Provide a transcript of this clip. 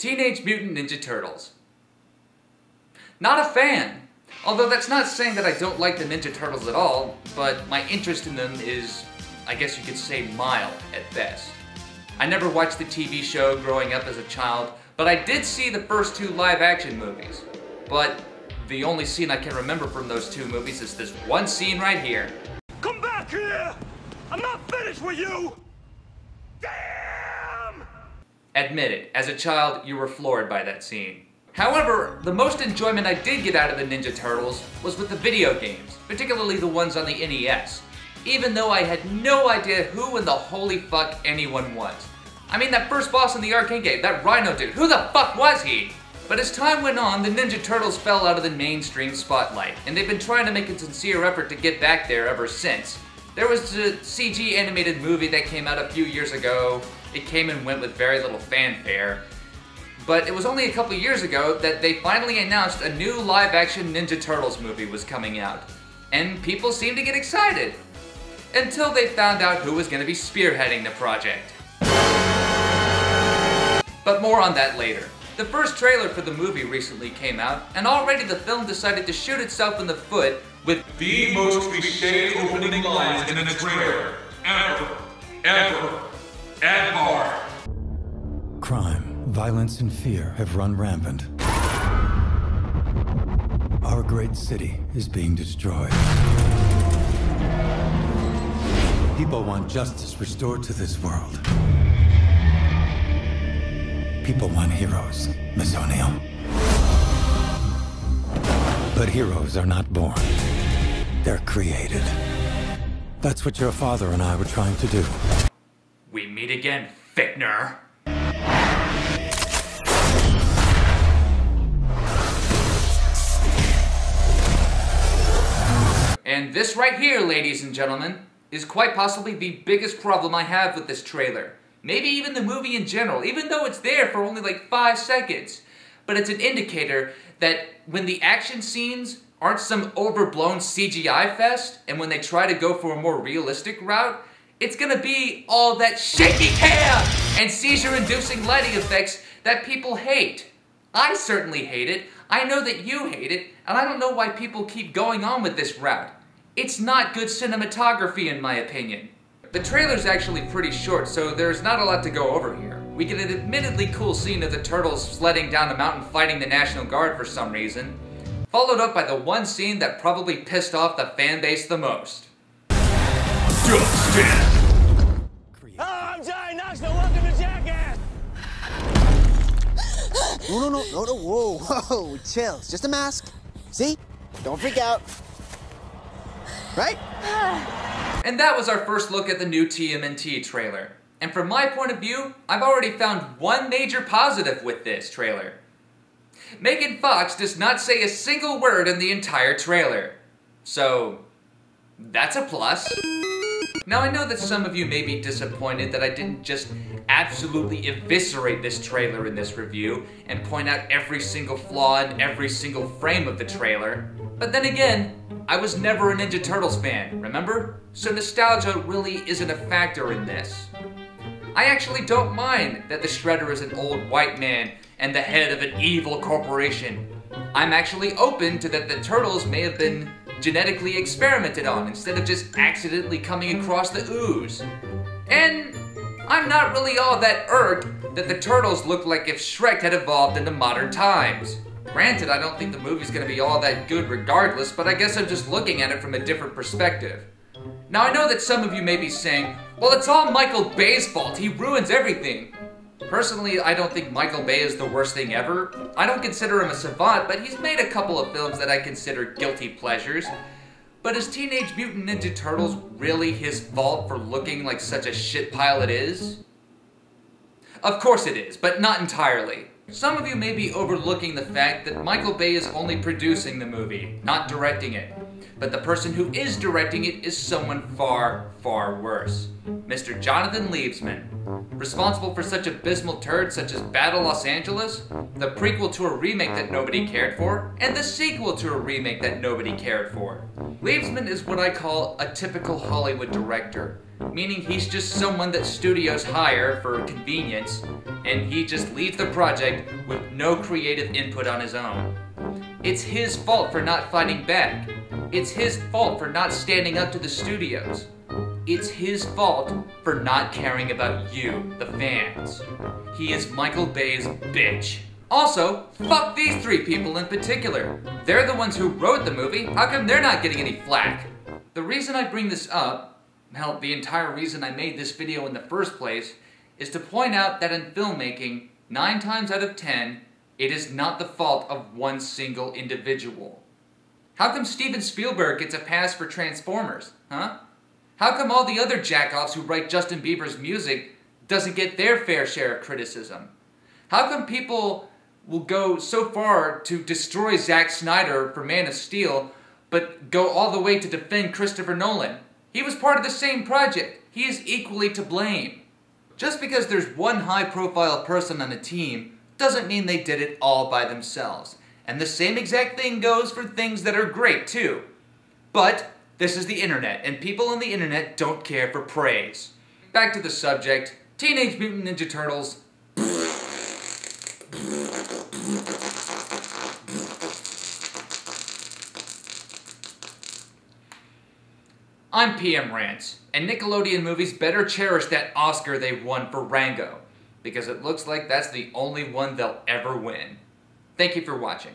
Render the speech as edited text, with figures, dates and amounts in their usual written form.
Teenage Mutant Ninja Turtles. Not a fan. Although that's not saying that I don't like the Ninja Turtles at all, but my interest in them is, I guess you could say, mild at best. I never watched the TV show growing up as a child, but I did see the first two live-action movies. But the only scene I can remember from those two movies is this one scene right here. Come back here! I'm not finished with you! Damn! Admit it, as a child, you were floored by that scene. However, the most enjoyment I did get out of the Ninja Turtles was with the video games, particularly the ones on the NES, even though I had no idea who in the holy fuck anyone was. I mean, that first boss in the arcade game, that Rhino dude, who the fuck was he? But as time went on, the Ninja Turtles fell out of the mainstream spotlight, and they've been trying to make a sincere effort to get back there ever since. There was a CG animated movie that came out a few years ago. It came and went with very little fanfare. But it was only a couple years ago that they finally announced a new live-action Ninja Turtles movie was coming out. And people seemed to get excited. Until they found out who was going to be spearheading the project. But more on that later. The first trailer for the movie recently came out, and already the film decided to shoot itself in the foot with the most cliche opening lines in a trailer ever. Crime, violence, and fear have run rampant. Our great city is being destroyed. People want justice restored to this world. People want heroes, Miss O'Neill. But heroes are not born. They're created. That's what your father and I were trying to do. We meet again, Fickner. And this right here, ladies and gentlemen, is quite possibly the biggest problem I have with this trailer. Maybe even the movie in general, even though it's there for only like 5 seconds. But it's an indicator that when the action scenes aren't some overblown CGI fest, and when they try to go for a more realistic route, it's gonna be all that shaky cam and seizure-inducing lighting effects that people hate. I certainly hate it, I know that you hate it, and I don't know why people keep going on with this route. It's not good cinematography in my opinion. The trailer's actually pretty short, so there's not a lot to go over here. We get an admittedly cool scene of the Turtles sledding down a mountain fighting the National Guard for some reason, followed up by the one scene that probably pissed off the fan base the most. Hello, I'm Johnny Knoxville, welcome to Jackass! No, whoa, chill, it's just a mask. See? Don't freak out. Right? And that was our first look at the new TMNT trailer. And from my point of view, I've already found one major positive with this trailer. Megan Fox does not say a single word in the entire trailer. So, that's a plus. Now I know that some of you may be disappointed that I didn't just absolutely eviscerate this trailer in this review and point out every single flaw in every single frame of the trailer. But then again, I was never a Ninja Turtles fan, remember? So nostalgia really isn't a factor in this. I actually don't mind that the Shredder is an old white man and the head of an evil corporation. I'm actually open to that the Turtles may have been genetically experimented on instead of just accidentally coming across the ooze. And I'm not really all that irked that the Turtles look like if Shrek had evolved into modern times. Granted, I don't think the movie's gonna be all that good regardless, but I guess I'm just looking at it from a different perspective. Now I know that some of you may be saying, well, it's all Michael Bay's fault, he ruins everything. Personally, I don't think Michael Bay is the worst thing ever. I don't consider him a savant, but he's made a couple of films that I consider guilty pleasures. But is Teenage Mutant Ninja Turtles really his fault for looking like such a shit pile it is? Of course it is, but not entirely. Some of you may be overlooking the fact that Michael Bay is only producing the movie, not directing it. but the person who is directing it is someone far, far worse. Mr. Jonathan Liebesman, responsible for such abysmal turds such as Battle Los Angeles, the prequel to a remake that nobody cared for, and the sequel to a remake that nobody cared for. Liebesman is what I call a typical Hollywood director, meaning he's just someone that studios hire for convenience, and he just leaves the project with no creative input on his own. It's his fault for not fighting back. It's his fault for not standing up to the studios. It's his fault for not caring about you, the fans. He is Michael Bay's bitch. Also, fuck these three people in particular. They're the ones who wrote the movie. How come they're not getting any flack? The reason I bring this up, hell, the entire reason I made this video in the first place, is to point out that in filmmaking, 9 times out of 10, it is not the fault of one single individual. How come Steven Spielberg gets a pass for Transformers, huh? How come all the other jackoffs who write Justin Bieber's music doesn't get their fair share of criticism? How come people will go so far to destroy Zack Snyder for Man of Steel, but go all the way to defend Christopher Nolan? He was part of the same project. He is equally to blame. Just because there's one high-profile person on a team doesn't mean they did it all by themselves. And the same exact thing goes for things that are great, too. But this is the internet, and people on the internet don't care for praise. Back to the subject, Teenage Mutant Ninja Turtles. I'm PMRants, and Nickelodeon movies better cherish that Oscar they won for Rango, because it looks like that's the only one they'll ever win. Thank you for watching.